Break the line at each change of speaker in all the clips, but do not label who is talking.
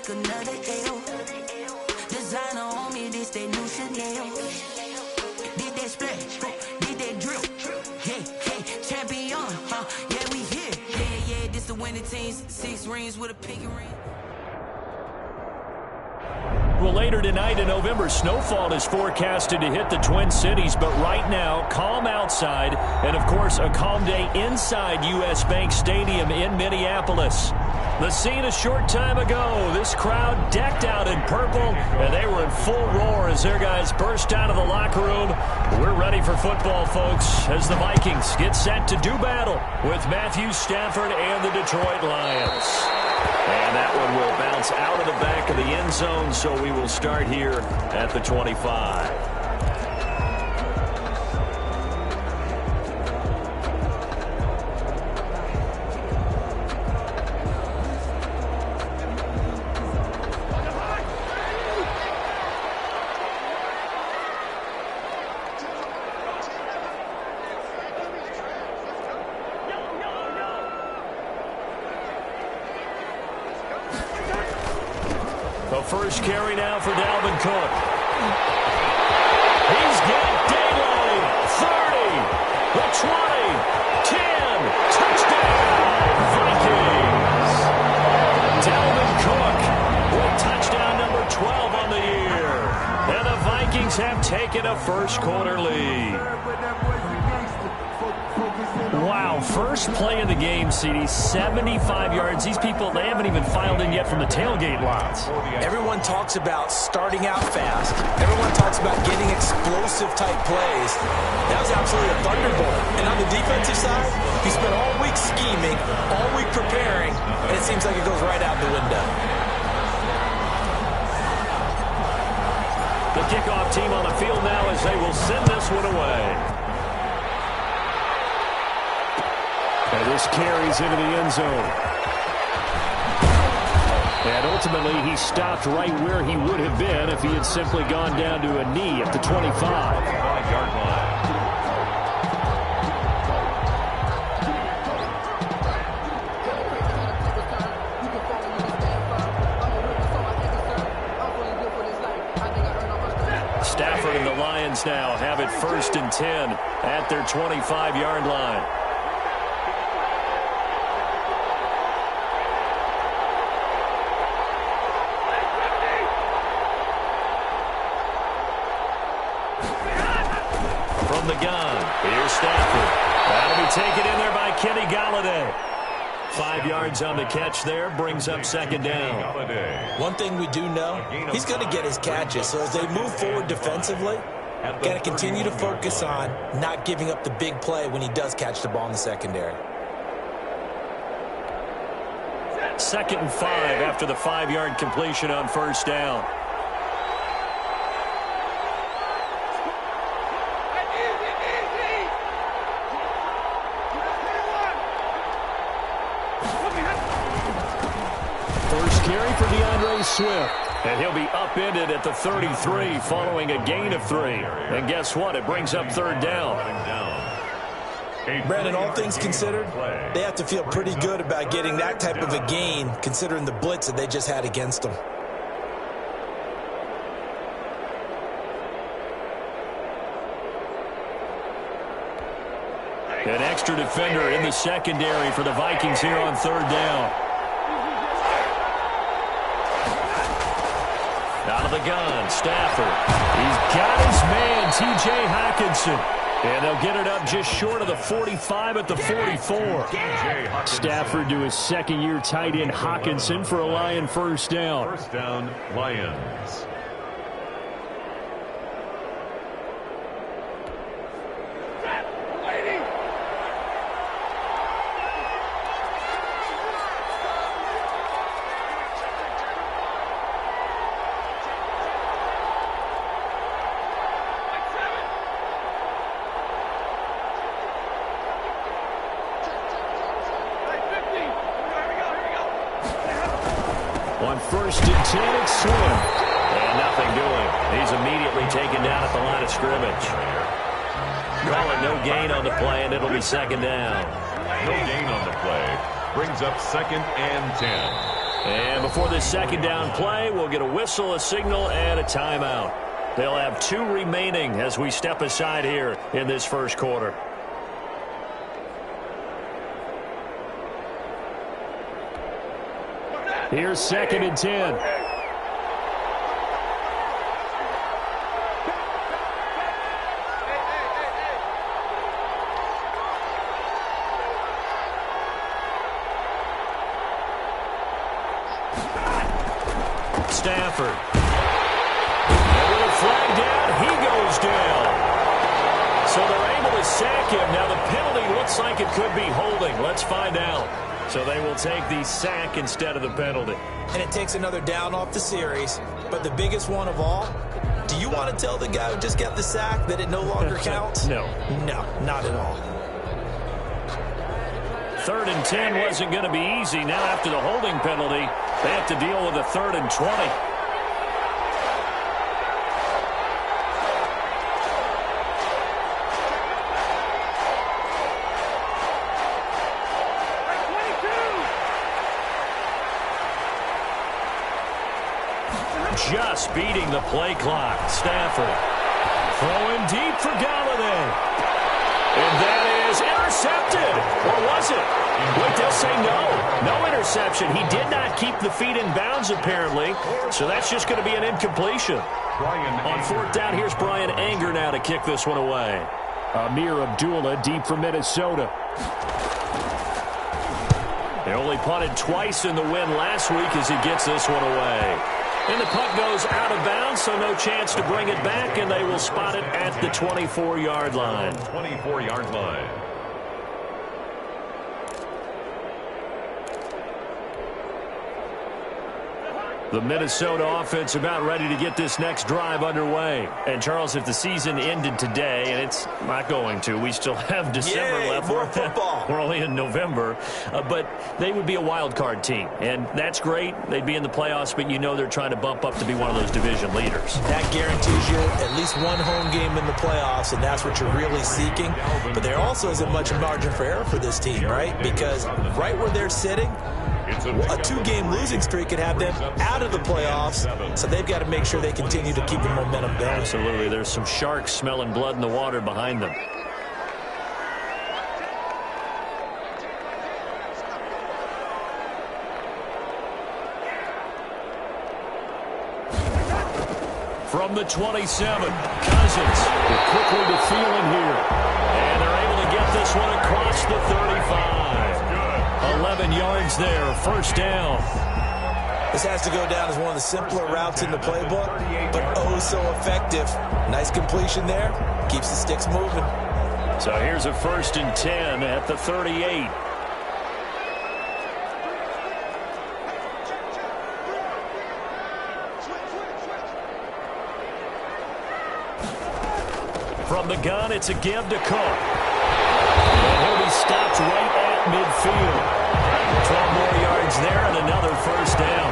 take another L. Designer on me, this that new Chanel. Did that splash, did that drip. Yeah, champion, yeah, we here. Yeah, this the winning team. 6 rings with a pinky ring.
Well, later tonight in November, snowfall is forecasted to hit the Twin Cities, but right now, calm outside, and of course, a calm day inside U.S. Bank Stadium in Minneapolis. The scene a short time ago, this crowd decked out in purple, and they were in full roar as their guys burst out of the locker room. We're ready for football, folks, as the Vikings get set to do battle with Matthew Stafford and the Detroit Lions. And that one will bounce out of the back of the end zone, so we will start here at the 25. First carry now for Dalvin Cook. He's got daylight. 30, the 20, 10, touchdown, Vikings. Dalvin Cook with touchdown number 12 on the year. And the Vikings have taken a first quarter lead. Wow, first play of the game, CD, 75 yards. These people, they haven't even filed in yet from the tailgate lines.
Everyone talks about starting out fast. Everyone talks about getting explosive-type plays. That was absolutely a thunderbolt. And on the defensive side, he spent all week scheming, all week preparing, and it seems like it goes right out the window.
The kickoff team on the field now as they will send this one away. And this carries into the end zone. And ultimately, he stopped right where he would have been if he had simply gone down to a knee at the 25-yard line. Stafford and the Lions now have it 1st and 10 at their 25-yard line. From the gun, here's Stafford. That'll be taken in there by Kenny Golladay. 5 yards on the catch there, brings up 2nd down.
One thing we do know, he's going to get his catches. So as they move forward defensively, got to continue to focus on not giving up the big play when he does catch the ball in the secondary.
2nd and 5 after the 5-yard completion on 1st down. Carry for DeAndre Swift. And he'll be upended at the 33 following a gain of 3. And guess what? It brings up 3rd down.
Brandon, all things considered, they have to feel pretty good about getting that type of a gain considering the blitz that they just had against them.
An extra defender in the secondary for the Vikings here on 3rd down. Out of the gun, Stafford. He's got his man, T.J. Hockenson. And they'll get it up just short of the 45 at the 44. Stafford to his 2nd-year tight end, Hockenson, for a Lion 1st down.
1st down, Lions.
On 1st and 10, it's Swift. And nothing doing. He's immediately taken down at the line of scrimmage. Call it no gain on the play, and it'll be 2nd down.
No gain on the play. Brings up 2nd and 10.
And before this second down play, we'll get a whistle, a signal, and a timeout. They'll have 2 remaining as we step aside here in this first quarter. Here's 2nd and 10. Stafford. And with a flag down, he goes down. So they're able to sack him. Now the penalty looks like it could be holding. Let's find out. So they will take the sack instead of the penalty.
And it takes another down off the series. But the biggest one of all, do you want to tell the guy who just got the sack that it no longer counts?
No.
No, not at all.
3rd and 10 wasn't going to be easy. Now after the holding penalty, they have to deal with a 3rd and 20. Just beating the play clock. Stafford throwing deep for Galladay. And that is intercepted. Or was it? Wait, they'll say no. No interception. He did not keep the feet in bounds, apparently. So that's just going to be an incompletion. On 4th down, here's Brian Anger now to kick this one away. Amir Abdullah deep for Minnesota. They only punted twice in the win last week as he gets this one away. And the punt goes out of bounds, so no chance to bring it back, and they will spot it at the 24-yard line.
24-yard line.
The Minnesota offense about ready to get this next drive underway. And, Charles, if the season ended today, and it's not going to, we still have December left.
More football.
We're only in November. But they would be a wild card team. And that's great. They'd be in the playoffs, but you know they're trying to bump up to be one of those division leaders.
That guarantees you at least one home game in the playoffs, and that's what you're really seeking. But there also isn't much margin for error for this team, right? Because right where they're sitting, a 2-game losing streak could have them out of the playoffs, so they've got to make sure they continue to keep the momentum going.
Absolutely. There's some sharks smelling blood in the water behind them. From the 27, Cousins quickly to Thielen here. And they're able to get this one across the 35. 11 yards there, 1st down.
This has to go down as one of the simpler routes in the playbook, but oh so effective. Nice completion there. Keeps the sticks moving.
So here's a 1st and 10 at the 38. From the gun, it's a give to Cook. And he'll be stopped right at midfield. 12 more yards there and another 1st down.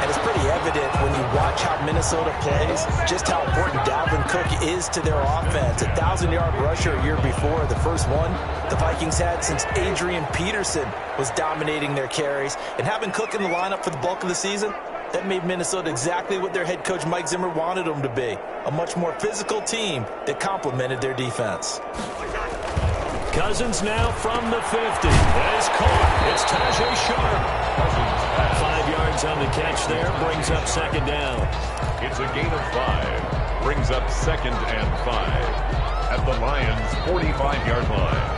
And it's pretty evident when you watch how Minnesota plays, just how important Dalvin Cook is to their offense. A 1,000-yard rusher a year before, the first one the Vikings had since Adrian Peterson was dominating their carries. And having Cook in the lineup for the bulk of the season, that made Minnesota exactly what their head coach Mike Zimmer wanted them to be. A much more physical team that complemented their defense.
Cousins now from the 50. That is caught. It's Tajay Sharp. 5 yards on the catch there. Brings up 2nd down.
It's a gain of 5. Brings up 2nd and 5. At the Lions' 45-yard line.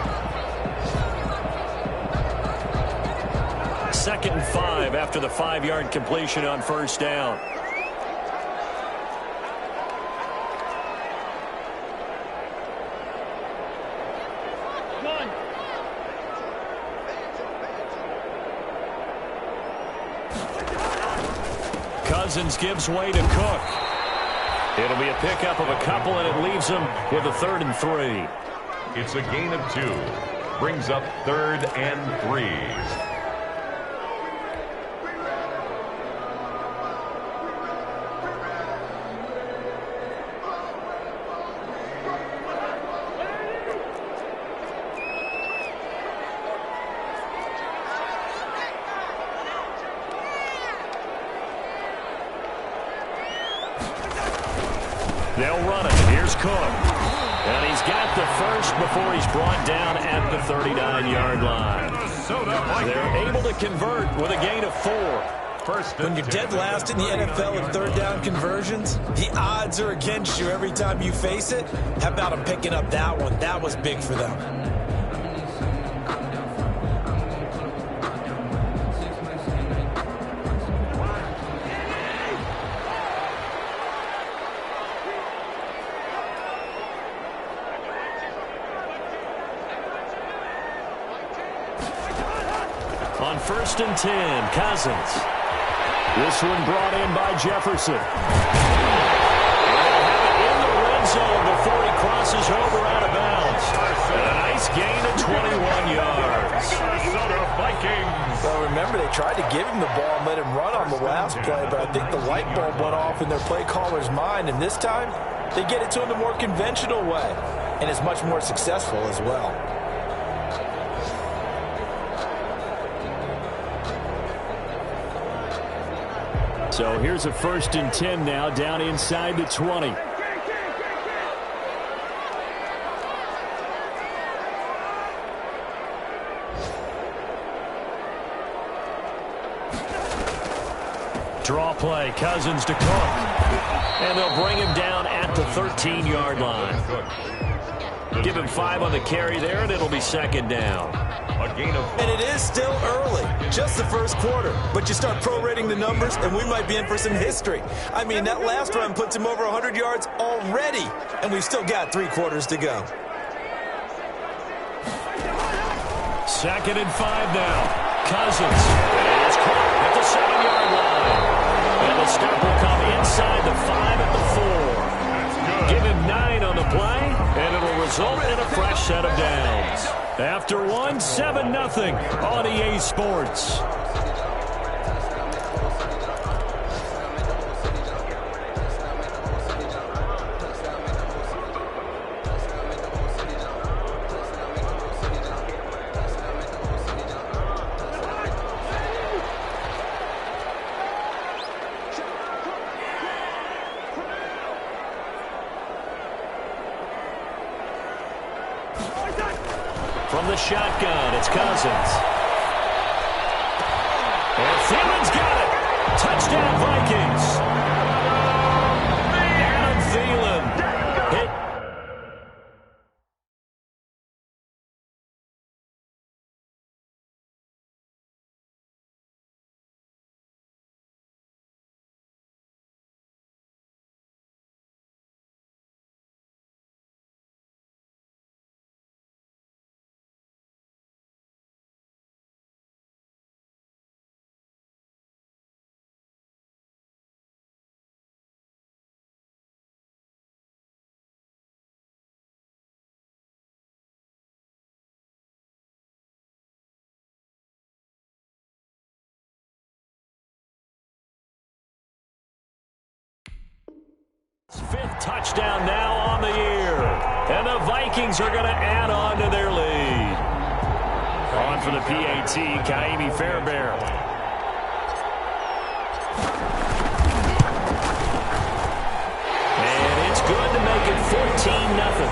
2nd and 5 after the 5-yard completion on 1st down. Cousins gives way to Cook. It'll be a pickup of a couple, and it leaves them with a 3rd and 3.
It's a gain of 2. Brings up 3rd and 3.
They'll run it. Here's Cook. And he's got the first before he's brought down at the 39-yard line. They're able to convert with a gain of 4.
When you're dead last in the NFL in third down conversions, the odds are against you every time you face it. How about them picking up that one? That was big for them.
On 1st and 10, Cousins. This one brought in by Jefferson. And they'll have it in the red zone before he crosses over out of bounds. And a nice gain of 21 yards.
Minnesota Vikings.
Well, remember, they tried to give him the ball and let him run on the last play, but I think the light bulb went off in their play caller's mind, and this time they get it to him the more conventional way, and it's much more successful as well.
So here's a 1st and 10 now, down inside the 20. Draw play, Cousins to Cook. And they'll bring him down at the 13-yard line. Give him 5 on the carry there, and it'll be 2nd down.
And it is still early, just the first quarter. But you start prorating the numbers, and we might be in for some history. I mean, that last run puts him over 100 yards already, and we've still got 3 quarters to go.
2nd and 5 now. Cousins. It's caught at the 7-yard line. And the stop will come inside the 5 at the 4. Give him 9 on the play, and it'll result in a fresh set of downs. After 1, 7-0 on EA Sports. From the shotgun, it's Cousins. And Thielen's got it. Touchdown, Vikings. Adam Thielen hit. Fifth touchdown now on the year. And the Vikings are going to add on to their lead. On for the PAT, Kaimi Fairbairn. And it's good to make it 14-0.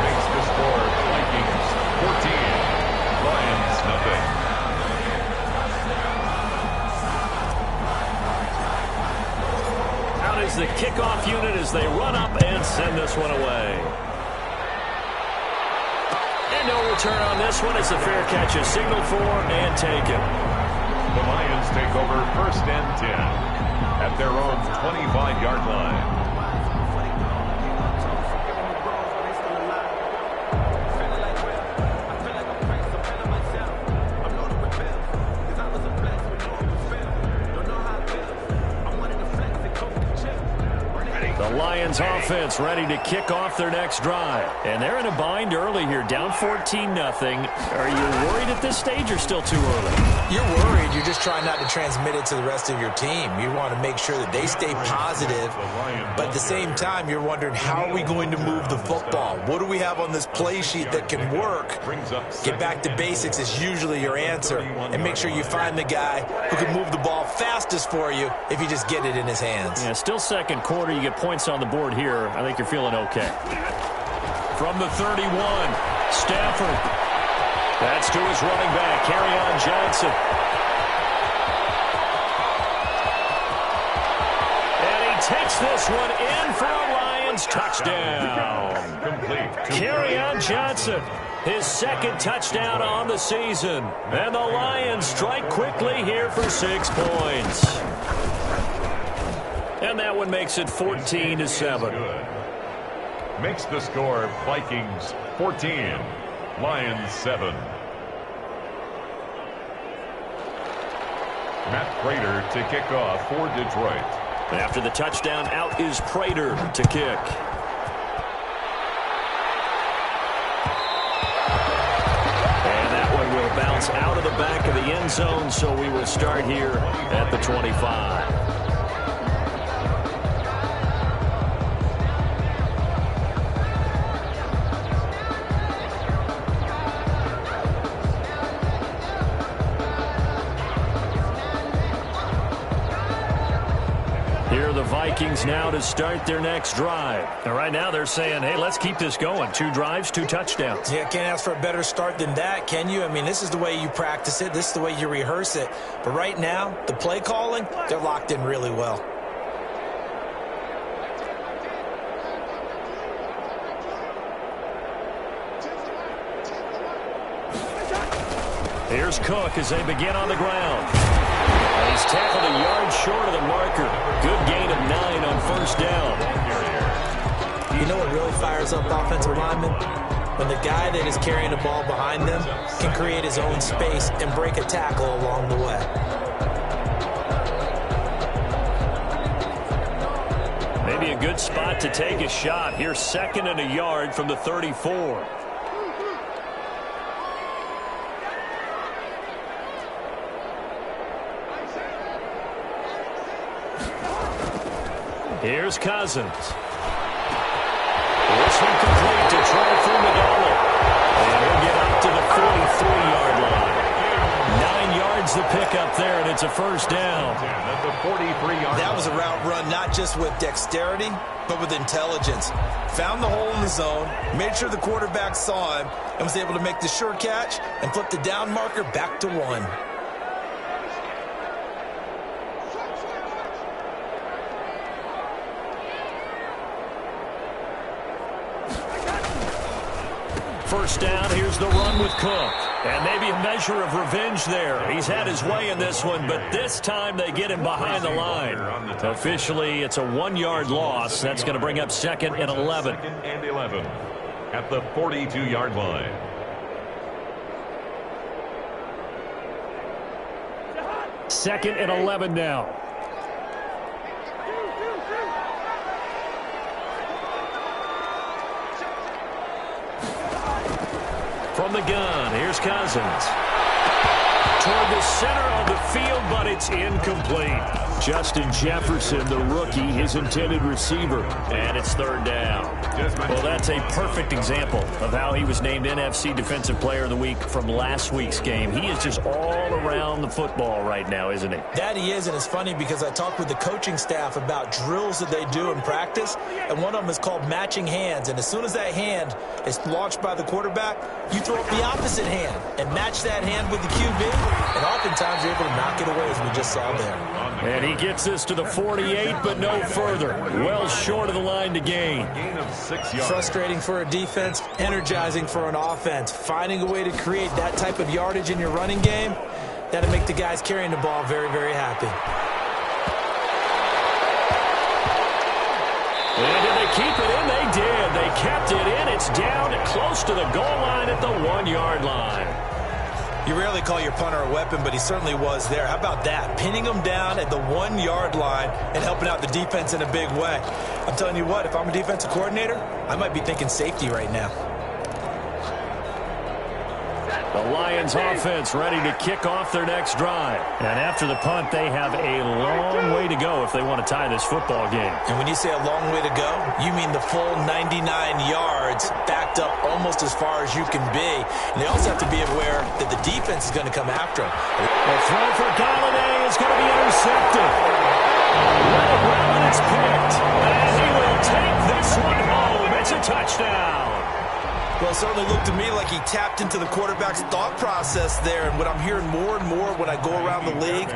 Makes the score Vikings 14, Lions nothing.
Out is the kickoff unit as they run up and send this one away. And no return on this one. It's a fair catch, a signal for and taken.
The Lions take over 1st and 10 at their own 25-yard line.
The Lions offense ready to kick off their next drive. And they're in a bind early here, down 14-0. Are you worried at this stage or still too early?
You're worried. You're just trying not to transmit it to the rest of your team. You want to make sure that they stay positive. But at the same time, you're wondering, how are we going to move the football? What do we have on this play sheet that can work? Get back to basics is usually your answer. And make sure you find the guy who can move the ball fastest for you if you just get it in his hands.
Yeah, still second quarter. You get points on the board here. I think you're feeling okay. From the 31, Stafford. That's to his running back, Kerryon Johnson. And he takes this one in for a Lions touchdown. Kerryon Johnson, his second touchdown on the season. And the Lions strike quickly here for 6 points. And that one makes it 14-7.
Makes the score Vikings 14, Lions 7. Matt Prater to kick off for Detroit.
After the touchdown, out is Prater to kick. And that one will bounce out of the back of the end zone, so we will start here at the 25. Vikings now to start their next drive. And right now they're saying, hey, let's keep this going. 2 drives, 2 touchdowns.
Yeah, can't ask for a better start than that, can you? I mean, this is the way you practice it. This is the way you rehearse it. But right now, the play calling, they're locked in really well.
Here's Cook as they begin on the ground. He's tackled a yard short of the marker. Good gain of 9 on first down.
You know what really fires up offensive linemen? When the guy that is carrying the ball behind them can create his own space and break a tackle along the way.
Maybe a good spot to take a shot. Here's 2nd and a yard from the 34. Here's Cousins. This one complete to Troy Fumagalli. And he'll get up to the 43-yard line. 9 yards the pickup there, and it's a first down.
That was a route run not just with dexterity, but with intelligence. Found the hole in the zone, made sure the quarterback saw him, and was able to make the sure catch and flip the down marker back to 1.
First down, here's the run with Cook. And maybe a measure of revenge there. He's had his way in this one, but this time they get him behind the line. Officially, it's a 1-yard loss. That's going to bring up 2nd and 11.
2nd and 11 at the 42-yard line.
Second and 11 now. From the gun, here's Cousins. Toward the center of the field, but it's incomplete. Justin Jefferson, the rookie, his intended receiver. And it's 3rd down. Well, that's a perfect example of how he was named NFC Defensive Player of the Week from last week's game. He is just all around the football right now, isn't he?
That he is, and it's funny because I talked with the coaching staff about drills that they do in practice, and one of them is called matching hands. And as soon as that hand is launched by the quarterback, you throw up the opposite hand and match that hand with the QB. And oftentimes you're able to knock it away, as we just saw there.
And he gets this to the 48, but no further. Well short of the line to gain.
Gain of 6 yards.
Frustrating for a defense, energizing for an offense. Finding a way to create that type of yardage in your running game, that'll make the guys carrying the ball very, very happy.
And did they keep it in? They did. They kept it in. It's down close to the goal line at the 1-yard line.
You rarely call your punter a weapon, but he certainly was there. How about that? Pinning him down at the 1-yard line and helping out the defense in a big way. I'm telling you what, if I'm a defensive coordinator, I might be thinking safety right now.
The Lions offense ready to kick off their next drive. And after the punt, they have a long way to go if they want to tie this football game.
And when you say a long way to go, you mean the full 99 yards backed up almost as far as you can be. And they also have to be aware that the defense is going to come after them.
The throw for Galladay is going to be intercepted. Well, it's picked. And he will take this one home. It's a touchdown.
Well, it certainly looked to me like he tapped into the quarterback's thought process there. And what I'm hearing more and more when I go around the league,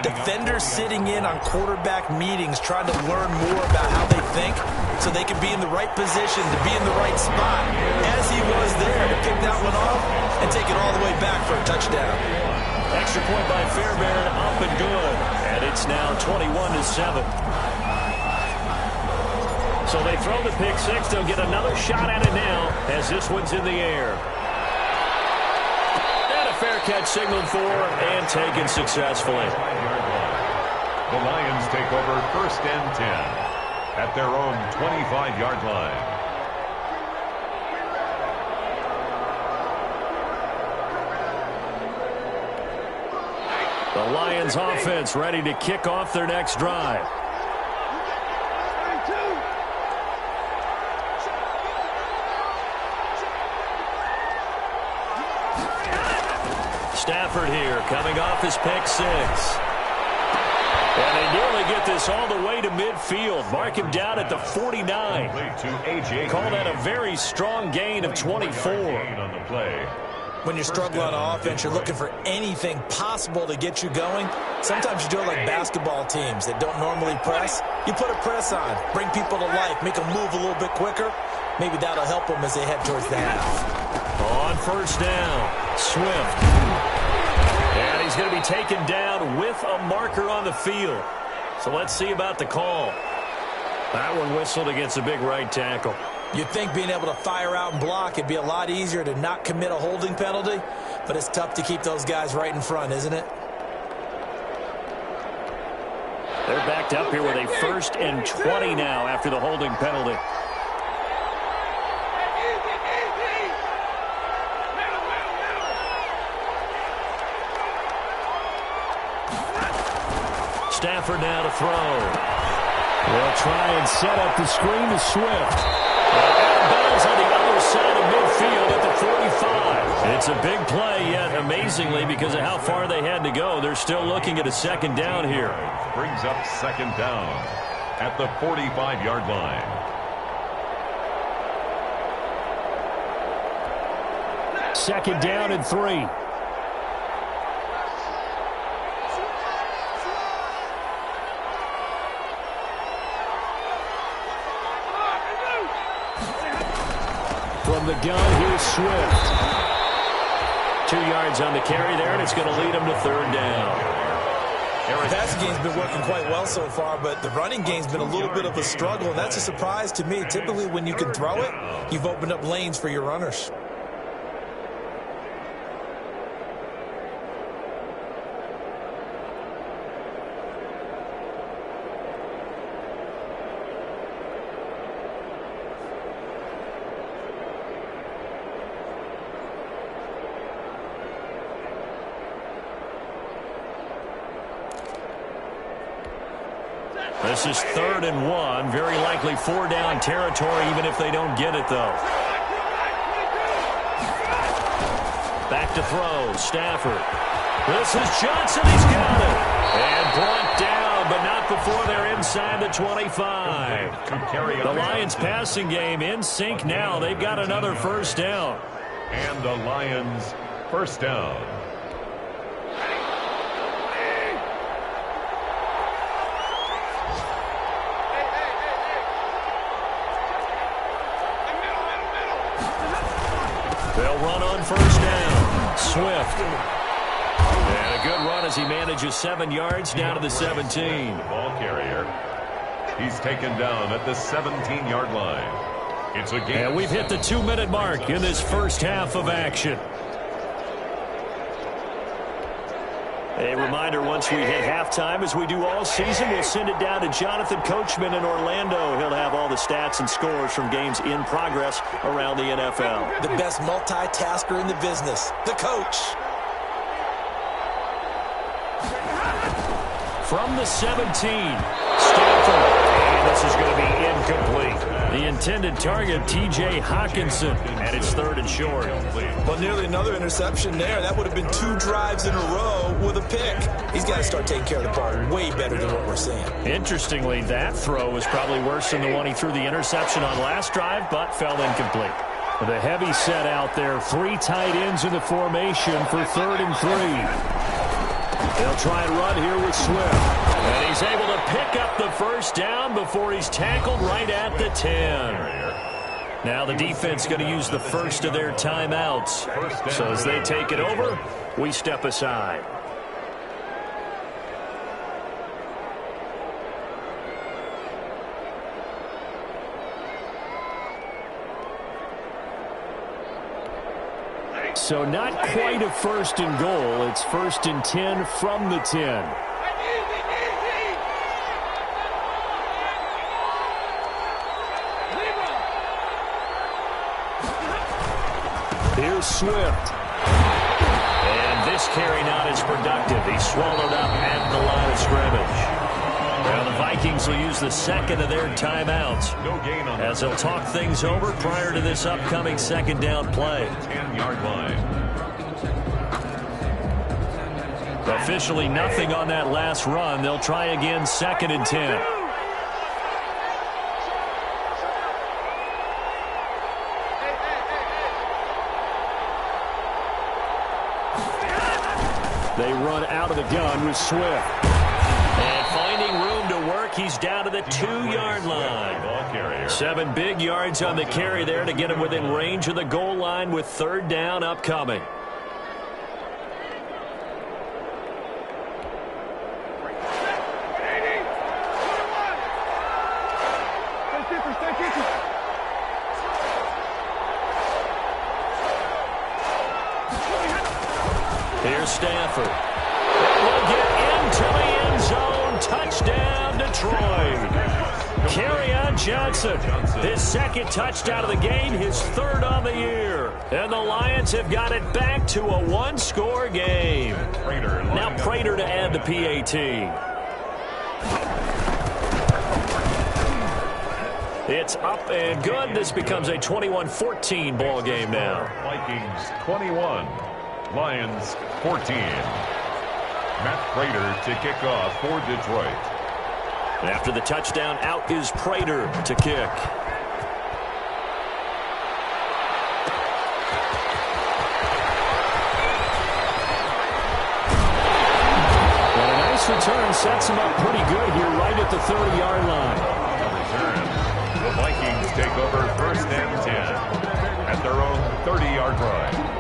defenders sitting in on quarterback meetings trying to learn more about how they think so they can be in the right position to be in the right spot, as he was there to pick that one off and take it all the way back for a touchdown.
Extra point by Fairbairn, up and good. And it's now 21-7. So they throw the pick six. They'll get another shot at it now as this one's in the air. And a fair catch signaled for and taken successfully.
The Lions take over 1st and 10 at their own 25-yard line.
The Lions offense ready to kick off their next drive. Stafford here coming off his pick six. And they nearly get this all the way to midfield. Mark him down at the 49. Call that a very strong gain of 24.
On the play.
When you're struggling on offense, you're looking for anything possible to get you going. Sometimes you do it like basketball teams that don't normally press. You put a press on, bring people to life, make them move a little bit quicker. Maybe that'll help them as they head towards the half.
On first down, Swift. And he's going to be taken down with a marker on the field. So let's see about the call. That one whistled against a big right tackle.
You'd think being able to fire out and block, it'd be a lot easier to not commit a holding penalty, but it's tough to keep those guys right in front, isn't it?
They're backed up here with a 1st and 20 now after the holding penalty. Stafford now to throw. They'll try and set up the screen to Swift. And ball's on the other side of midfield at the 45. It's a big play, yet amazingly, because of how far they had to go, they're still looking at a 2nd down here.
Brings up 2nd down at the 45-yard line.
Second down and 3. From the gun, here's Swift. 2 yards on the carry there, and it's going to lead him to 3rd down.
The passing game's been working quite well so far, but the running game's been a little bit of a struggle, and that's a surprise to me. Typically, when you can throw it, you've opened up lanes for your runners.
This is 3rd and 1. Very likely 4-down territory, even if they don't get it, though. Back to throw. Stafford. This is Johnson. He's got it. And brought down, but not before they're inside the 25. The Lions passing game in sync now. They've got another 1st down.
And the Lions 1st down.
They'll run on 1st down. Swift. And a good run as he manages 7 yards down to the 17.
The ball carrier. He's taken down at the 17-yard line. It's a game.
And we've hit the 2-minute mark in this first half of action. A reminder, once we hit halftime, as we do all season, we'll send it down to Jonathan Coachman in Orlando. He'll have all the stats and scores from games in progress around the NFL.
The best multitasker in the business, the coach.
From the 17, Stanford. And this is going to be incomplete. The intended target, T.J. Hawkinson, and it's 3rd and short.
Well, nearly another interception there. That would have been 2 drives in a row with a pick. He's got to start taking care of the ball way better than what we're seeing.
Interestingly, that throw was probably worse than the one he threw the interception on last drive, but fell incomplete. The heavy set out there, 3 tight ends in the formation for 3rd and 3. They'll try and run here with Swift. And he's able to pick up the first down before he's tackled right at the 10. Now the defense going to use the first of their timeouts. So as they take it over, we step aside. So not quite a 1st and goal. It's 1st and 10 from the 10. Here's Swift. And this carry not as productive. He's swallowed up at the line of scrimmage. Now the Vikings will use the second of their timeouts as they'll talk things over prior to this upcoming 2nd down play.
10-yard line.
Officially nothing on that last run. They'll try again 2nd and 10. They run out of the gun with Swift. And finding room to work, he's down to the 2-yard line. 7 big yards on the carry there to get him within range of the goal line with 3rd down upcoming. Here's Stanford. Will get into the end zone. Touchdown, Detroit. Kerryon Johnson, his 2nd touchdown of the game, his 3rd on the year. And the Lions have got it back to a 1-score game. Now Prater to add the PAT. It's up and good. This becomes a 21-14 ball game now.
Vikings 21, Lions 14. Matt Prater to kick off for Detroit.
After the touchdown, out is Prater to kick. And a nice return sets him up pretty good here right at the 30-yard line.
The Vikings take over 1st and 10 at their own 30-yard line.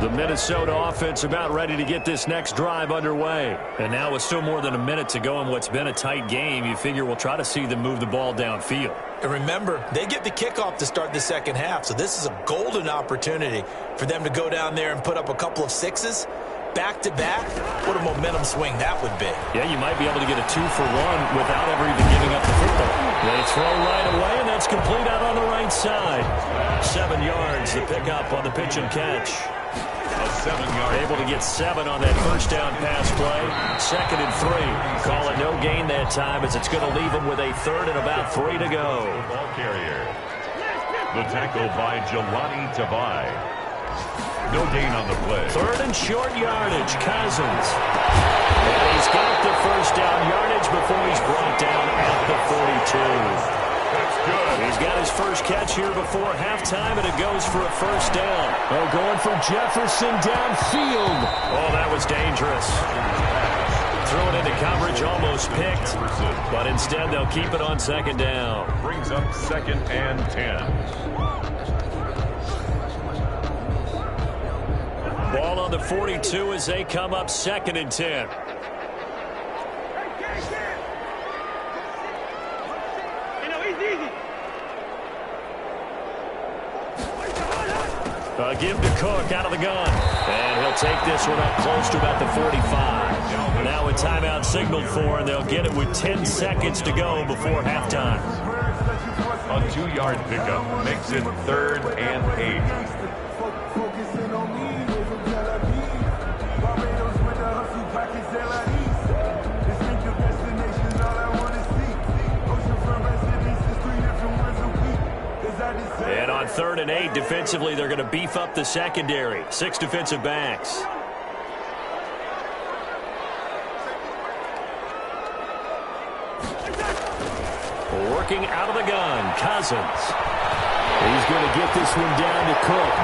The Minnesota offense about ready to get this next drive underway. And now with still more than a minute to go in what's been a tight game, you figure we'll try to see them move the ball downfield.
And remember, they get the kickoff to start the 2nd half, so this is a golden opportunity for them to go down there and put up a couple of 6s back-to-back. What a momentum swing that would be.
Yeah, you might be able to get a 2-for-1 without ever even giving up the football. They throw right away, and that's complete out on the right side. 7 yards, the pickup on the pitch and catch.
A 7-yard.
Able to get 7 on that 1st down pass play. 2nd and 3. Call it no gain that time as it's going to leave them with a 3rd and about 3 to go.
Ball carrier. The tackle by Jelani Tavai. No gain on the play.
3rd and short yardage. Cousins. And he's got the 1st down yardage before he's brought down at the 42.
That's good.
He's got his first catch here before halftime, and it goes for a 1st down. Oh, going for Jefferson downfield. Oh, that was dangerous. Threw it into coverage, almost picked, but instead they'll keep it on 2nd down.
Brings up 2nd and 10.
Ball on the 42 as they come up 2nd and 10. Give to Cook out of the gun. And he'll take this one up close to about the 45. Now a timeout signaled for, and they'll get it with 10 seconds to go before halftime.
A 2-yard pickup makes it 3rd and 8.
And on 3rd and 8, defensively, they're going to beef up the secondary. 6 defensive backs. Working out of the gun, Cousins. He's going to get this one down to Cook.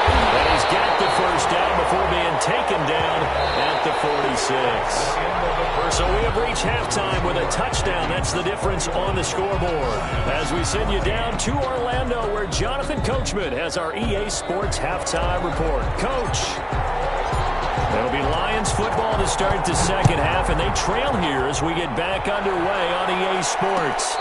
And he's got the first down before being taken down at the 46. So we have reached halftime with a touchdown. That's the difference on the scoreboard. As we send you down to Orlando, where Jonathan Coachman has our EA Sports halftime report. Coach. It'll be Lions football to start the second half, and they trail here as we get back underway on EA Sports.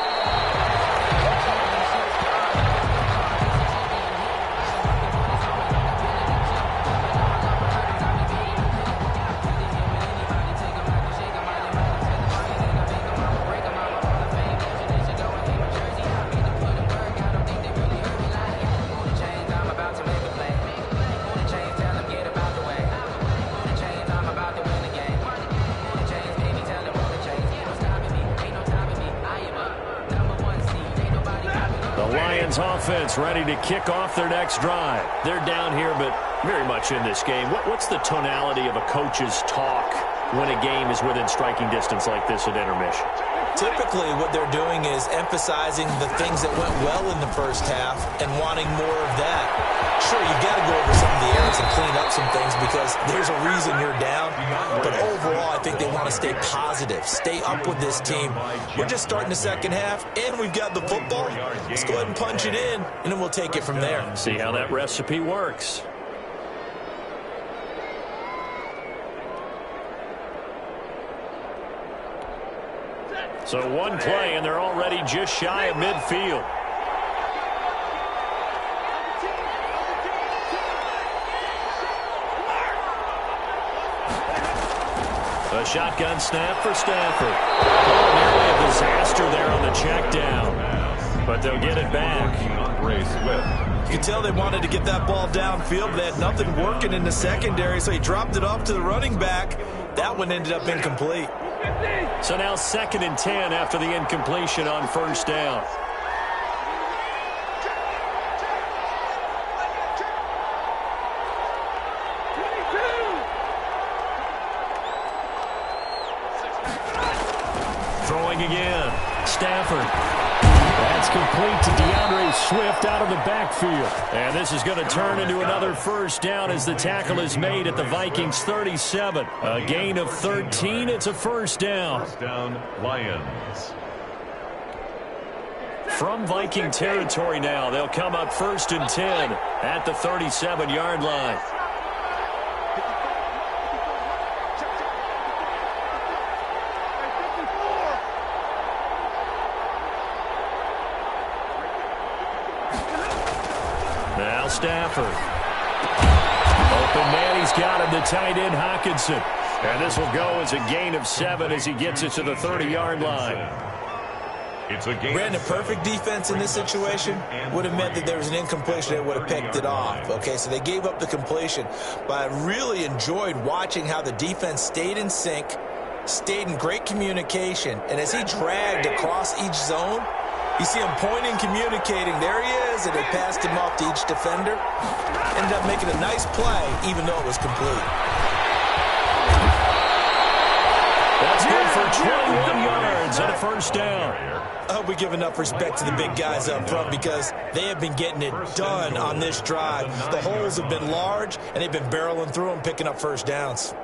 Offense ready to kick off their next drive. They're down here, but very much in this game. What's the tonality of a coach's talk when a game is within striking distance like this at intermission?
Typically, what they're doing is emphasizing the things that went well in the first half and wanting more of that. Sure, you've got to go over some of the errors and clean up some things because there's a reason you're down. But overall, I think they want to stay positive, stay up with this team. We're just starting the second half, and we've got the football. Let's go ahead and punch it in, and then we'll take it from there.
See how that recipe works. So one play, and they're already just shy of midfield. A shotgun snap for Stafford. Oh, nearly a disaster there on the check down. But they'll get it back.
You can tell they wanted to get that ball downfield, but they had nothing working in the secondary, so he dropped it off to the running back. That one ended up incomplete.
So now 2nd and 10 after the incompletion on first down. Throwing again. Stafford. That's complete to DeAndre Swift out of the backfield. And this is going to turn into another first down as the tackle is made at the Vikings 37. A gain of 13. It's a first down.
First down, Lions.
From Viking territory now, they'll come up 1st and 10 at the 37-yard line. Now Stafford. Open man, he's got him, the tight end Hockenson. And this will go as a gain of 7 as he gets it to the 30-yard line.
It's a gain.
Brandon, perfect defense in this situation would have meant that there was an incompletion that would have picked it off. Okay, so they gave up the completion. But I really enjoyed watching how the defense stayed in sync, stayed in great communication. And as he dragged across each zone, you see him pointing, communicating. There he is, and they passed him off to each defender. Ended up making a nice play, even though it was complete.
That's good for 21 yards and a first down.
I hope we give enough respect to the big guys up front because they have been getting it done on this drive. The holes have been large, and they've been barreling through them, picking up first downs.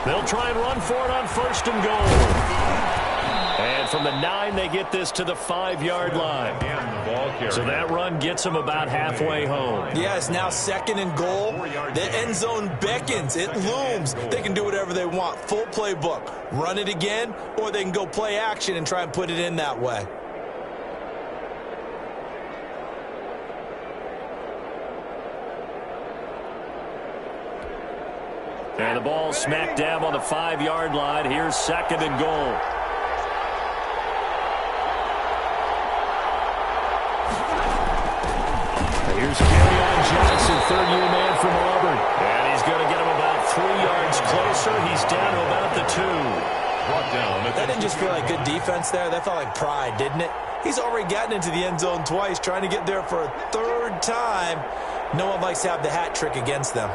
They'll try and run for it on 1st and goal. And from the 9, they get this to the 5-yard line.
And the ball carry.
So that run gets them about halfway home.
Yeah, it's now 2nd and goal. The end zone beckons. It looms. They can do whatever they want. Full playbook. Run it again, or they can go play action and try and put it in that way.
And the ball smack dab on the 5-yard line. Here's 2nd and goal. Here's Kerryon Johnson, 3rd-year man from Auburn. And he's going to get him about 3 yards closer. He's down to about the 2.
Brought down.
That didn't just feel like good defense there. That felt like pride, didn't it? He's already gotten into the end zone twice, trying to get there for a 3rd time. No one likes to have the hat trick against them.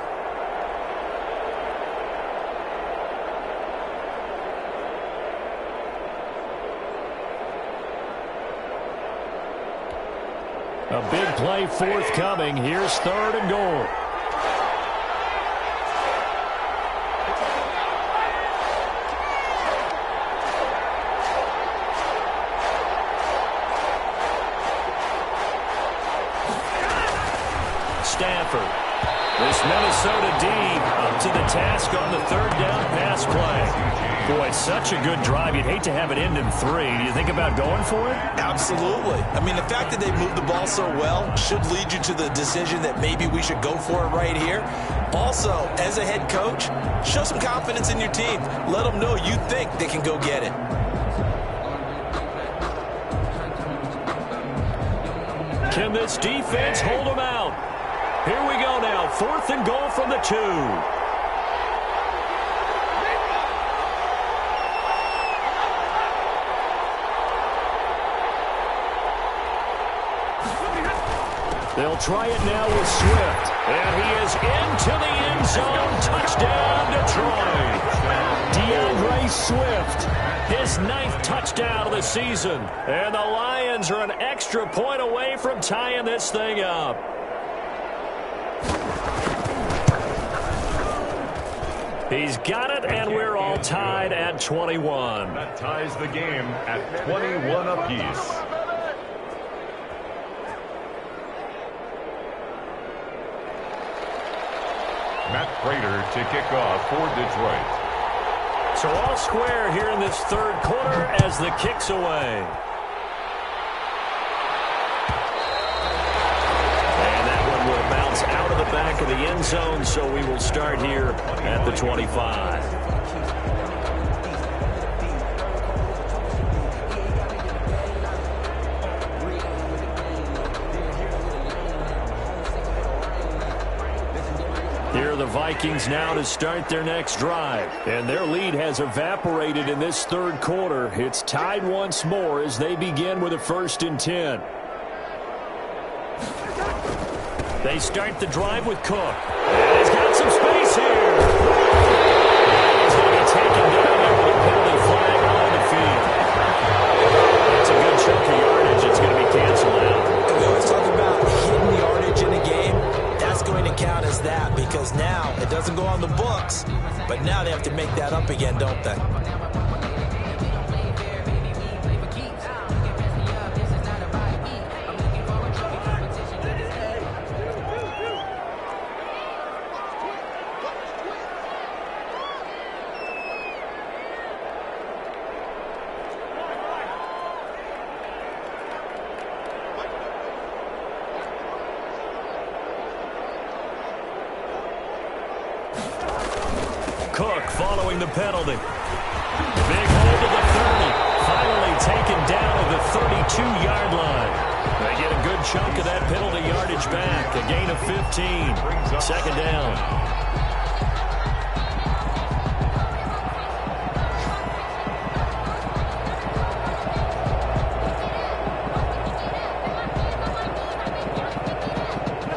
A big play forthcoming. Here's 3rd and goal. Stafford. This Minnesota D up to the task on the 3rd down pass play. Boy, such a good drive. You'd hate to have it end in 3. Do you think about going for it?
Absolutely. I mean, the fact that they moved the ball so well should lead you to the decision that maybe we should go for it right here. Also, as a head coach, show some confidence in your team. Let them know you think they can go get it.
Can this defense hold them out? Here we go now. 4th and goal from the 2. They'll try it now with Swift. And he is into the end zone. Touchdown, Detroit. DeAndre Swift, his 9th touchdown of the season. And the Lions are an extra point away from tying this thing up. He's got it, and we're all tied at 21.
That ties the game at 21 apiece. Matt Prater to kick off for Detroit.
So all square here in this 3rd quarter as the kick's away. And that one will bounce out of the back of the end zone, so we will start here at the 25. Here are the Vikings now to start their next drive. And their lead has evaporated in this 3rd quarter. It's tied once more as they begin with a 1st and 10. They start the drive with Cook. And he's got some space here. And he's going to be taken down there with a penalty flag on the field. That's a good chunk of yardage. It's going to be canceled out.
We always talk about hidden yardage in a game. That's going to count as that because now it doesn't go on the books, but now they have to make that up again, don't they?
Cook following the penalty. Big hold of the 30. Finally taken down at the 32-yard line. They get a good chunk of that penalty yardage back. A gain of 15. 2nd down.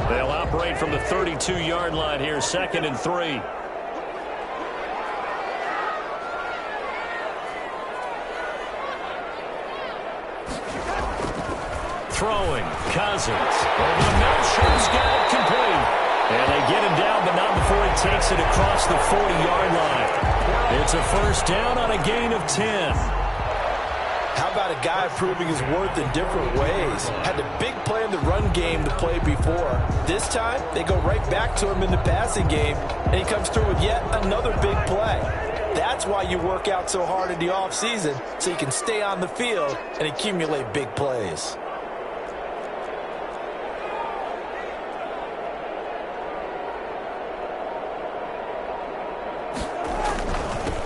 They'll operate from the 32-yard line here. 2nd and 3. Throwing, Cousins. Over the middle, Sharp's got it complete. And they get him down, but not before he takes it across the 40-yard line. It's a 1st down on a gain of 10.
How about a guy proving his worth in different ways? Had the big play run game the play before. This time, they go right back to him in the passing game, and he comes through with yet another big play. That's why you work out so hard in the offseason, so you can stay on the field and accumulate big plays.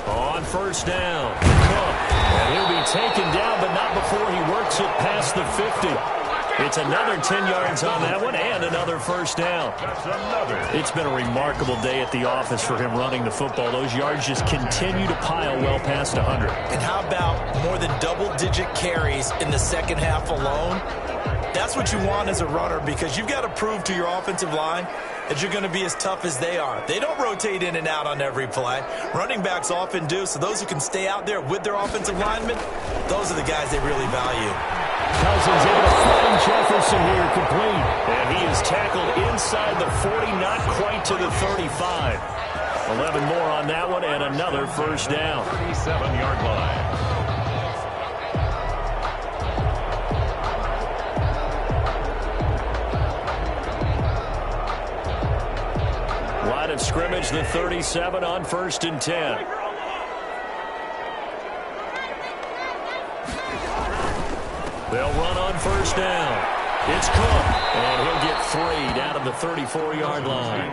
On first down, Cook. And he'll be taken down, but not before he works it past the 50. It's another 10 yards on that one and another first down. It's been a remarkable day at the office for him running the football. Those yards just continue to pile well past 100.
And how about more than double-digit carries in the second half alone? That's what you want as a runner, because you've got to prove to your offensive line that you're going to be as tough as they are. They don't rotate in and out on every play. Running backs often do, so those who can stay out there with their offensive linemen, those are the guys they really value.
Cousins able to find Jefferson here complete. And he is tackled inside the 40, not quite to the 35. 11 more on that one and another first down.
37-yard line.
Line of scrimmage, the 37 on 1st and 10. They'll run on first down. It's Cook, and he'll get 3 down to the 34-yard line.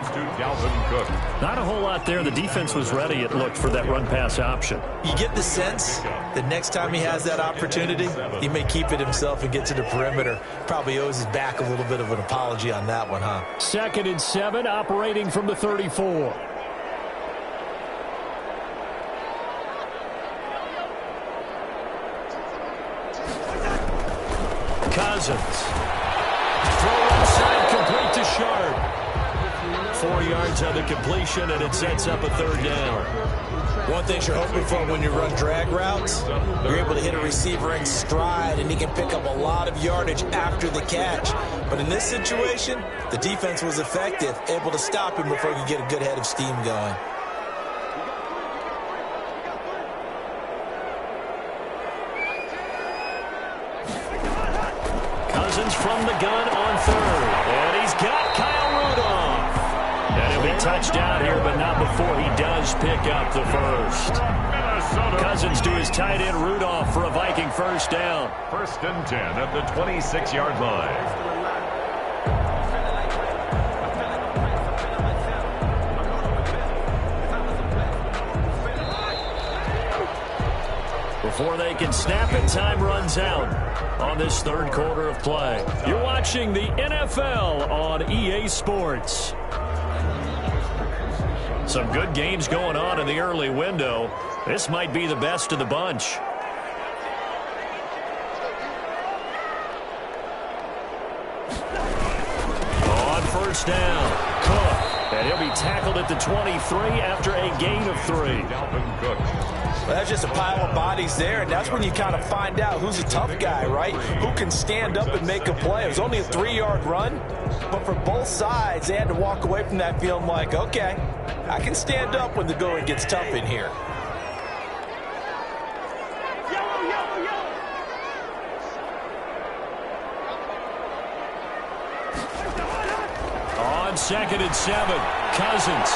Not a whole lot there. The defense was ready, it looked, for that run-pass option.
You get the sense that next time he has that opportunity, he may keep it himself and get to the perimeter. Probably owes his back a little bit of an apology on that one, huh?
2nd and 7, operating from the 34. Cousins. Throw inside, complete to Sharp. 4 yards on the completion, and it sets up a 3rd down.
One thing you're hoping for when you run drag routes, you're able to hit a receiver in stride, and he can pick up a lot of yardage after the catch. But in this situation, the defense was effective, able to stop him before he could get a good head of steam going.
From the gun on 3rd. And he's got Kyle Rudolph. And he'll be touched down here, but not before he does pick up the 1st. Cousins to his tight end Rudolph for a Viking first down.
1st and 10 at the 26-yard line.
Before they can snap it, time runs out on this 3rd quarter of play. You're watching the NFL on EA Sports. Some good games going on in the early window. This might be the best of the bunch. On first down, Cook. And he'll be tackled at the 23 after a gain of 3.
Dalvin Cook.
Well, that's just a pile of bodies there, and that's when you kind of find out who's a tough guy, right? Who can stand up and make a play. It was only a 3-yard run, but for both sides, they had to walk away from that feeling like, okay, I can stand up when the going gets tough in here.
On 2nd and 7, Cousins.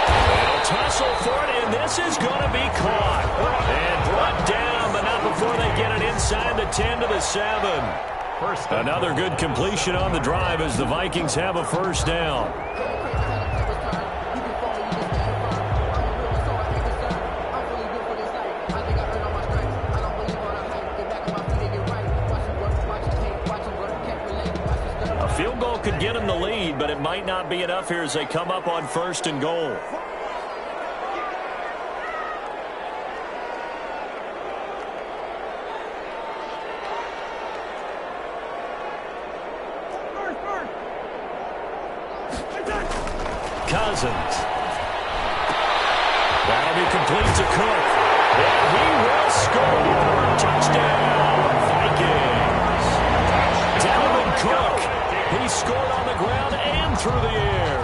They'll tussle for it, and this is going to be caught. And brought down, but not before they get it inside the 10 to the 7. Another good completion on the drive as the Vikings have a first down. Field goal could get them the lead, but it might not be enough here as they come up on 1st and goal. Cousins. That'll be complete to Cook. And he will score. Touchdown, Vikings. Dalvin Cook. He scored on the ground and through the air.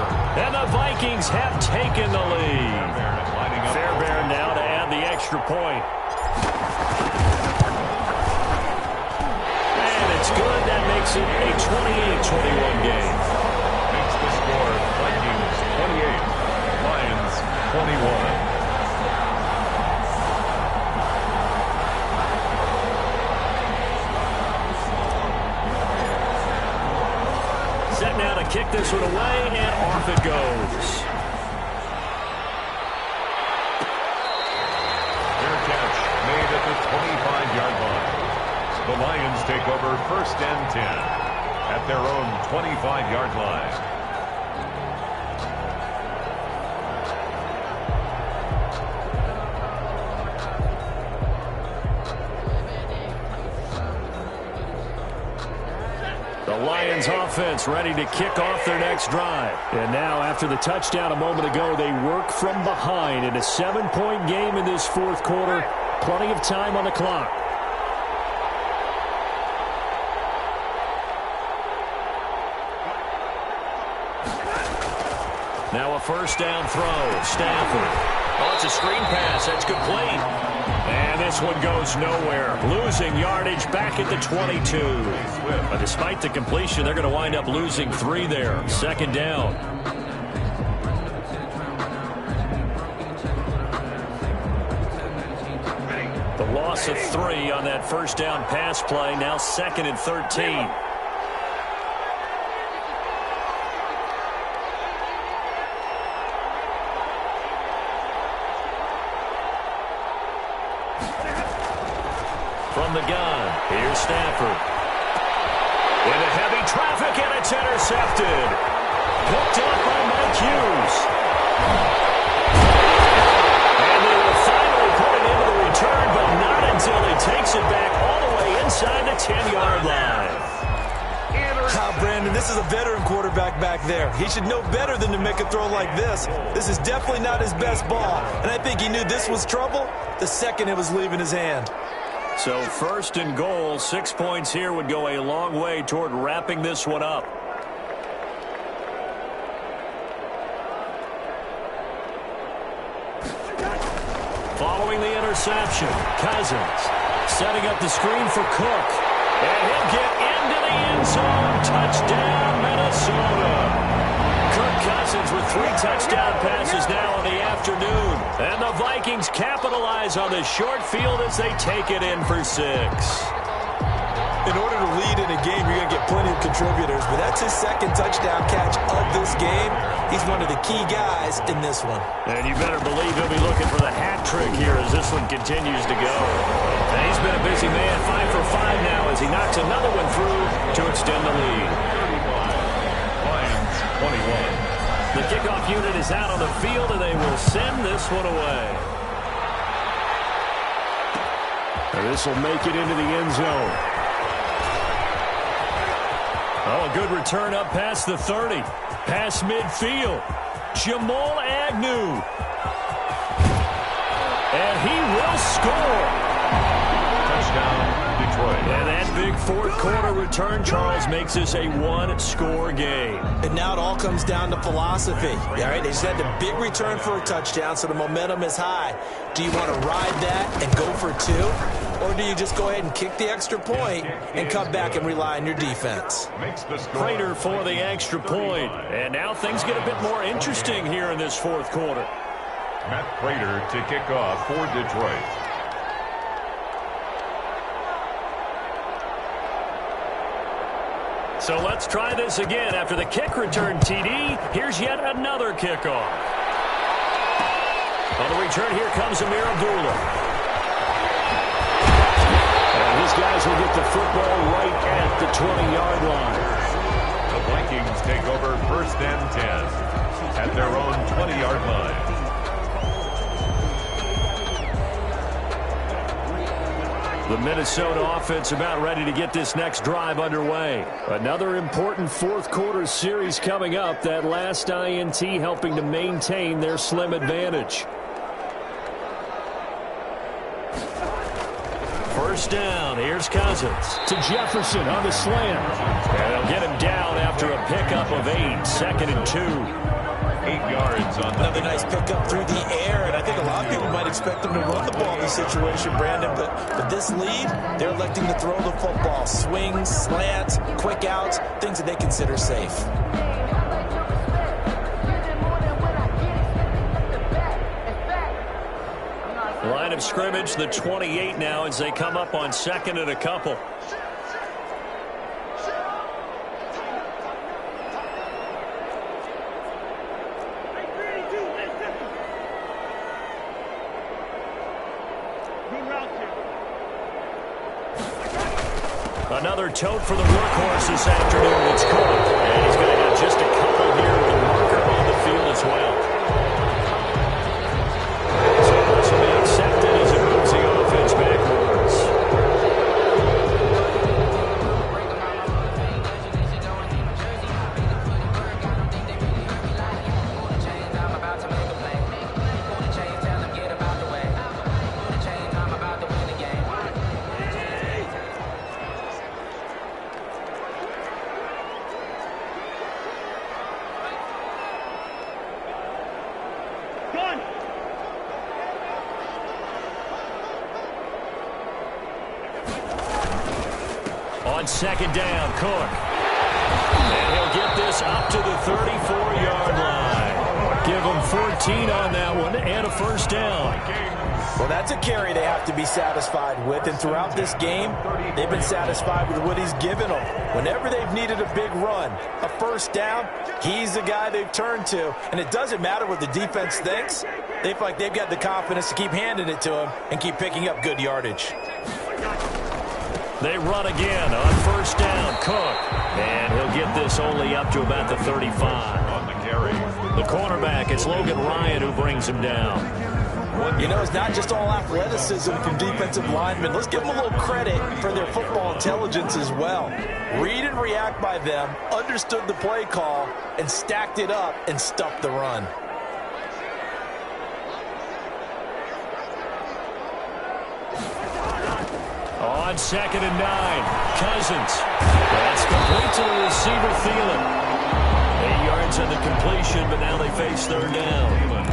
And the Vikings have taken the lead. Fairbairn now to add the extra point. And it's good. That makes makes it a 28-21 game.
Makes the score Vikings 28, Lions 21.
Set now to kick this one away, and off it goes.
Fair catch made at the 25-yard line. The Lions take over 1st and 10 at their own 25-yard line.
The Lions offense ready to kick off their next drive. And now, after the touchdown a moment ago, they work from behind in a 7-point game in this 4th quarter. Plenty of time on the clock. Now a 1st down throw. Stafford. Oh, it's a screen pass. That's complete. And this one goes nowhere. Losing yardage back at the 22. But despite the completion, they're going to wind up losing 3 there. 2nd down. The loss of 3 on that 1st down pass play. Now 2nd and 13. From the gun, here's Stafford. Into heavy traffic, and it's intercepted. Picked up by Mike Hughes. And they will finally put it into the return, but not until he takes it back all the way inside the 10-yard line.
Brandon, this is a veteran quarterback back there. He should know better than to make a throw like this. This is definitely not his best ball. And I think he knew this was trouble the second it was leaving his hand.
So 1st and goal, 6 points here would go a long way toward wrapping this one up. Following the interception, Cousins setting up the screen for Cook. And he'll get into the end zone. Touchdown, Minnesota. Kirk Cousins with 3 touchdown passes now in the afternoon. And the Vikings capitalize on the short field as they take it in for 6.
In order to lead in a game, you're going to get plenty of contributors, but that's his 2nd touchdown catch of this game. He's one of the key guys in this one.
And you better believe he'll be looking for the hat trick here as this one continues to go. And he's been a busy man, 5 for 5 now as he knocks another one through to extend the lead.
35, Lions 21.
The kickoff unit is out on the field, and they will send this one away. And this will make it into the end zone. Oh, a good return up past the 30. Past midfield. Jamal Agnew. And he will score.
Touchdown, Detroit.
And that big 4th quarter return, Charles, makes this a 1-score game.
And now it all comes down to philosophy. All right, they just had a big return for a touchdown, so the momentum is high. Do you want to ride that and go for 2? Or do you just go ahead and kick the extra point and come back and rely on your defense?
Prater for the extra point. And now things get a bit more interesting here in this 4th quarter.
Matt Prater to kick off for Detroit.
So let's try this again. After the kick return TD, here's yet another kickoff. On the return, here comes Amir Abdullah. And his guys will get the football right at the 20-yard line.
The Vikings take over 1st and 10 at their own 20-yard line.
The Minnesota offense about ready to get this next drive underway. Another important 4th quarter series coming up. That last INT helping to maintain their slim advantage. 1st down. Here's Cousins to Jefferson on the slant. And they'll get him down after a pickup of 8. 2nd and 2.
8 yards on the
Another nice pickup through the air, and I think a lot of people might expect them to run the ball in this situation, Brandon, but this lead, they're electing to throw the football. Swings, slants, quick outs, things that they consider safe.
Line of scrimmage, the 28 now as they come up on second and a couple. Another tote for the workhorse this afternoon. It's Cook. And he's going to have just a couple here with a marker on the field as well. So this will be accepted as it moves the offense backwards. On second down, Cook. And he'll get this up to the 34-yard line. Give him 14 on that one and a first down.
Well, that's a carry they have to be satisfied with, and throughout this game, they've been satisfied with what he's given them. Whenever they've needed a big run, a first down, he's the guy they've turned to. And it doesn't matter what the defense thinks. They feel like they've got the confidence to keep handing it to him and keep picking up good yardage.
They run again on first down, Cook. And he'll get this only up to about the 35.
on the carry.
The cornerback, it's Logan Ryan who brings him down.
You know, it's not just all athleticism from defensive linemen. Let's give them a little credit for their football intelligence as well. Read and react by them, understood the play call, and stacked it up and stuffed the run.
On second and 9, Cousins. That's complete to the receiver, Thielen. 8 yards on the completion, but now they face third down.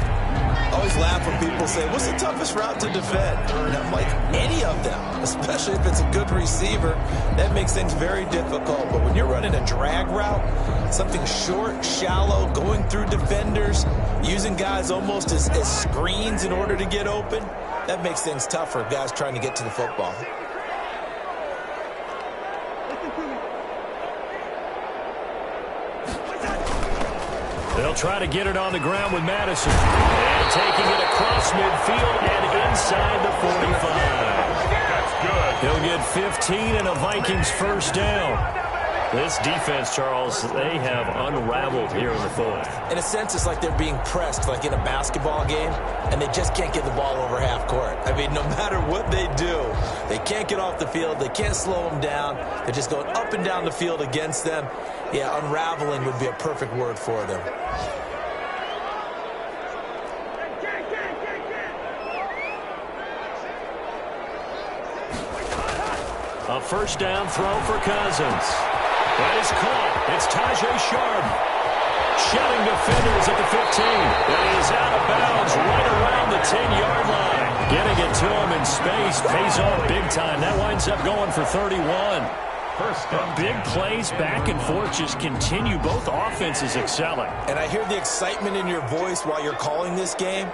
I always laugh when people say, what's the toughest route to defend? And I'm like, any of them, especially if it's a good receiver. That makes things very difficult. But when you're running a drag route, something short, shallow, going through defenders, using guys almost as screens in order to get open, that makes things tougher, guys trying to get to the football.
They'll try to get it on the ground with Madison. And taking it across midfield and inside the 45.
That's good.
He'll get 15 and a Vikings first down. This defense, Charles, they have unraveled here in the fourth.
In a sense, it's like they're being pressed, like in a basketball game, and they just can't get the ball over half court. I mean, no matter what they do, they can't get off the field. They can't slow them down. They're just going up and down the field against them. Yeah, unraveling would be a perfect word for them.
A first down throw for Cousins. That is caught. It's Tajay Sharp. Shelling defenders at the 15. And he's out of bounds right around the 10-yard line. Getting it to him in space. Pays off big time. That winds up going for 31.
First down.
Big plays back and forth just continue. Both offenses excelling.
And I hear the excitement in your voice while you're calling this game.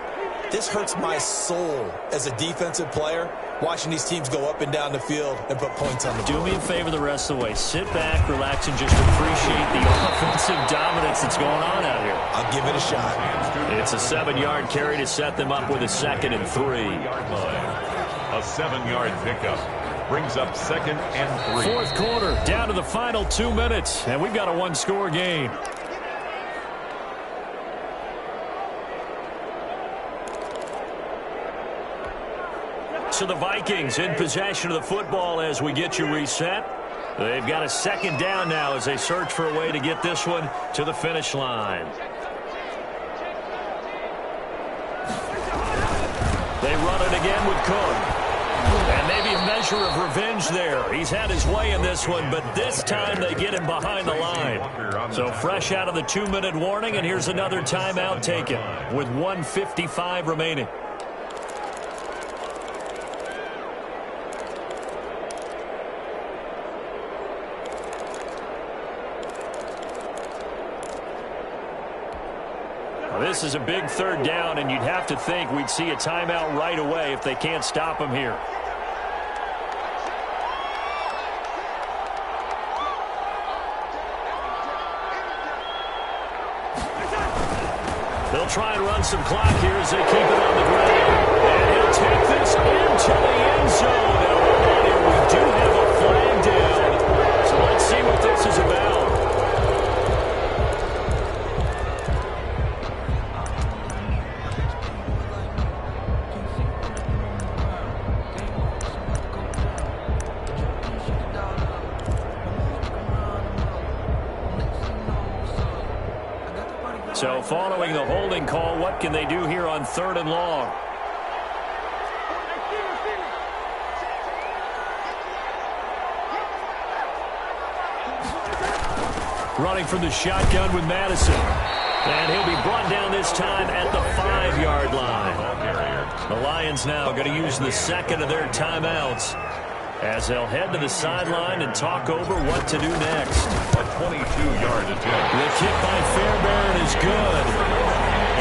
This hurts my soul as a defensive player, watching these teams go up and down the field and put points on the board.
Do me a favor the rest of the way. Sit back, relax, and just appreciate the offensive dominance that's going on out here.
I'll give it a shot.
It's a 7-yard carry to set them up with a 2nd and 3.
A 7-yard pickup brings up 2nd and 3.
Fourth quarter, down to the final 2 minutes, and we've got a one-score game. So the Vikings in possession of the football as we get you reset. They've got a 2nd down now as they search for a way to get this one to the finish line. They run it again with Cook. And maybe a measure of revenge there. He's had his way in this one, but this time they get him behind the line. So fresh out of the 2-minute warning, and here's another timeout taken with 1:55 remaining. This is a big third down, and you'd have to think we'd see a timeout right away if they can't stop him here. They'll try and run some clock here as they keep it on the ground. And he'll take this into the end zone. Now, here we do have a flag down. So let's see what this is about. So following the holding call, what can they do here on 3rd and long? Running from the shotgun with Madison. And he'll be brought down this time at the 5-yard line. The Lions now going to use the second of their timeouts as they'll head to the sideline and talk over what to do next.
A 22-yard attempt.
The kick by Fairbairn is good.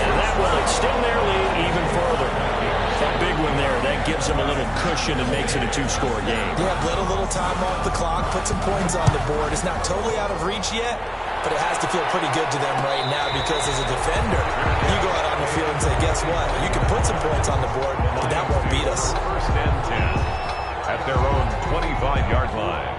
And that will extend their lead even further. A big one there. That gives them a little cushion and makes it a 2-score game.
Yeah, let a little time off the clock, put some points on the board. It's not totally out of reach yet, but it has to feel pretty good to them right now because as a defender, you go out on the field and say, guess what? You can put some points on the board, but that won't beat us.
1st and 10 at their own 25-yard line.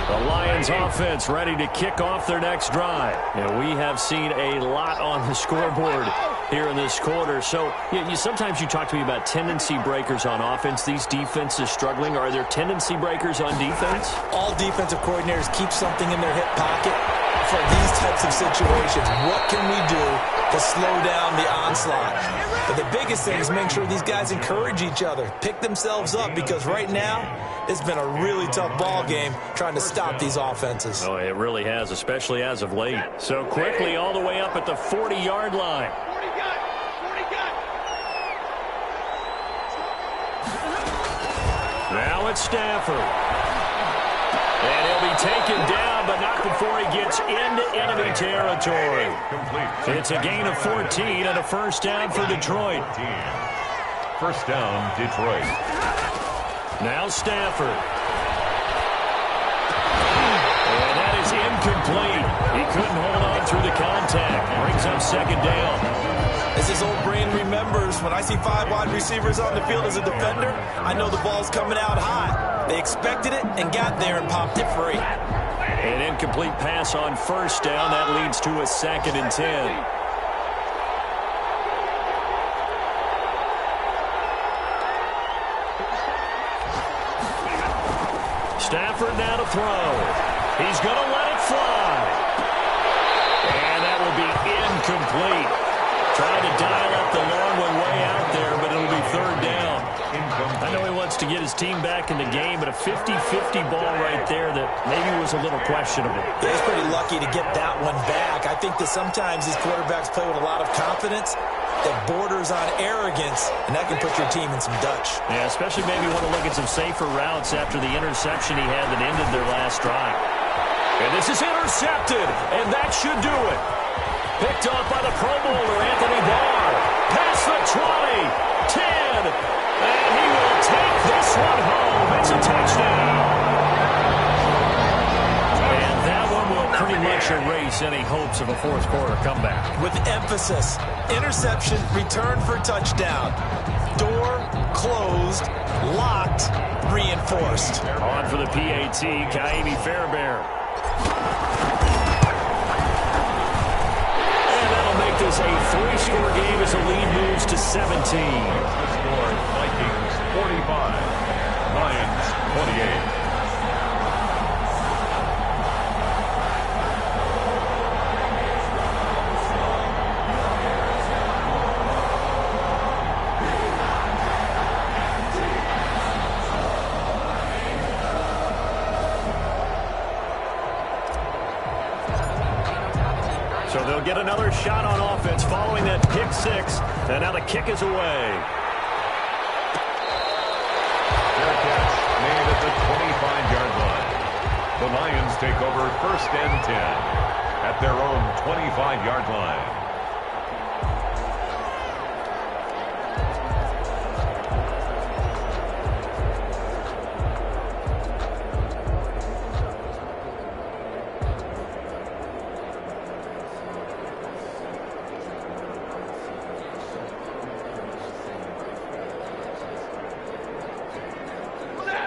The Lions offense ready to kick off their next drive. And we have seen a lot on the scoreboard here in this quarter. So sometimes you talk to me about tendency breakers on offense. These defenses struggling. Are there tendency breakers on defense?
All defensive coordinators keep something in their hip pocket for these types of situations. What can we do to slow down the onslaught? But the biggest thing is make sure these guys encourage each other, pick themselves up, because right now it's been a really tough ball game trying to stop these offenses.
Oh, it really has, especially as of late. So quickly all the way up at the 40-yard line. Now it's Stafford. And he'll be taken down, but not before he gets into enemy territory. It's a gain of 14 and a 1st down for Detroit.
1st down, Detroit.
Now Stafford. And that is incomplete. He couldn't hold on through the contact. Brings up 2nd down.
As his old brain remembers, when I see 5 wide receivers on the field as a defender, I know the ball's coming out high. They expected it and got there and popped it free.
An incomplete pass on 1st down. That leads to a 2nd and 10. Stafford now to throw. He's going to let it fly. And that will be incomplete. Trying to dial up the long one way out there, but it'll be 3rd down. I know he wants to get his team back in the game, but a 50-50 ball right there that maybe was a little questionable.
Yeah, he's pretty lucky to get that one back. I think that sometimes these quarterbacks play with a lot of confidence that borders on arrogance, and that can put your team in some Dutch.
Yeah, especially maybe want to look at some safer routes after the interception he had that ended their last drive. And this is intercepted, and that should do it. Picked off by the Pro Bowler, Anthony Barr. Past the 20, 10, and he will take this one home. It's a touchdown. And that one will pretty much erase any hopes of a 4th quarter comeback.
With emphasis, interception, return for touchdown. Door closed, locked, reinforced.
On for the PAT, Kaimi Fairbairn. This a 3-score game as the lead moves to 17.
The score, Vikings 45, Lions 28.
So they'll get another shot on offense following that pick six. And now the kick is away.
Fair catch made at the 25-yard line. The Lions take over 1st and 10 at their own 25-yard line.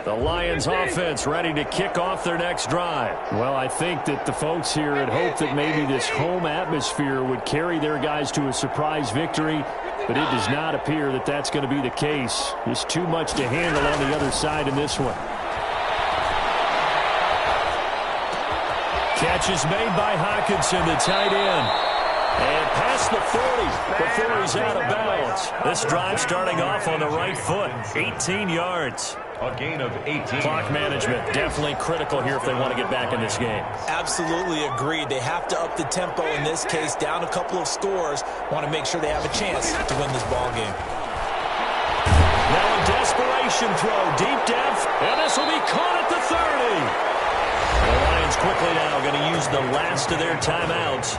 The Lions offense ready to kick off their next drive. Well, I think that the folks here had hoped that maybe this home atmosphere would carry their guys to a surprise victory, but it does not appear that that's going to be the case. There's too much to handle on the other side in this one. Catch is made by Hawkinson, the tight end. And past the 40 before he's out of bounds. This drive starting off on the right foot, 18 yards.
A gain of 18.
Clock management definitely critical here if they want to get back in this game.
Absolutely agreed. They have to up the tempo in this case, down a couple of scores. Want to make sure they have a chance to win this ball game.
Now a desperation throw, deep depth, and this will be caught at the 30. The Lions quickly now going to use the last of their timeouts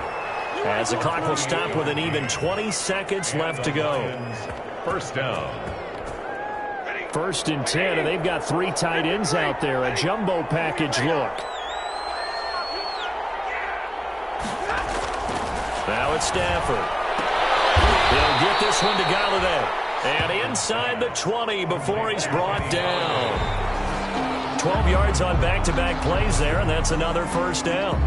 as the clock will stop with an even 20 seconds left to go.
1st down.
1st and 10, and they've got 3 tight ends out there. A jumbo package look. Now it's Stafford. He'll get this one to Galladay. And inside the 20 before he's brought down. 12 yards on back-to-back plays there, and that's another 1st down.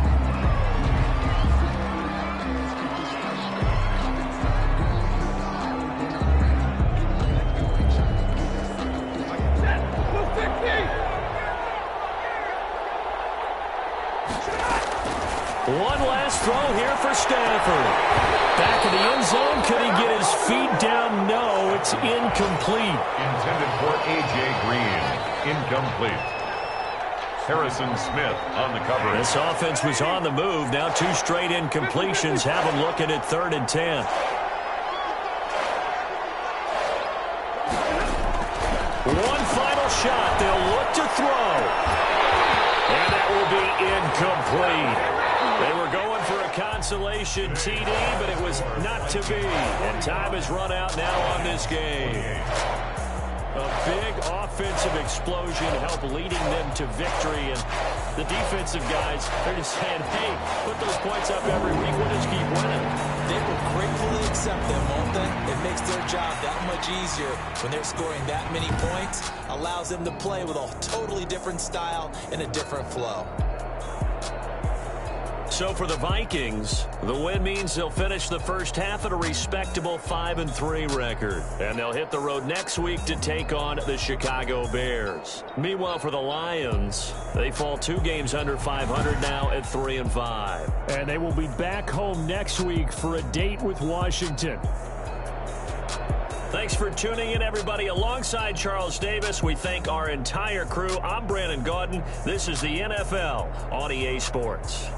One last throw here for Stafford. Back in the end zone. Could he get his feet down? No, it's incomplete.
Intended for A.J. Green. Incomplete. Harrison Smith on the cover.
This offense was on the move. Now 2 straight incompletions have them looking at 3rd and 10. One final shot. They'll look to throw. And that will be incomplete. They were going for a consolation TD, but it was not to be. And time has run out now on this game. A big offensive explosion helped leading them to victory. And the defensive guys, they're just saying, hey, put those points up every week. We'll just keep winning.
They will gratefully accept them, won't they? It makes their job that much easier when they're scoring that many points. Allows them to play with a totally different style and a different flow.
So for the Vikings, the win means they'll finish the first half at a respectable 5-3 record. And they'll hit the road next week to take on the Chicago Bears. Meanwhile, for the Lions, they fall 2 games under 500 now at 3-5. And they will be back home next week for a date with Washington. Thanks for tuning in, everybody. Alongside Charles Davis, we thank our entire crew. I'm Brandon Gaudin. This is the NFL on EA Sports.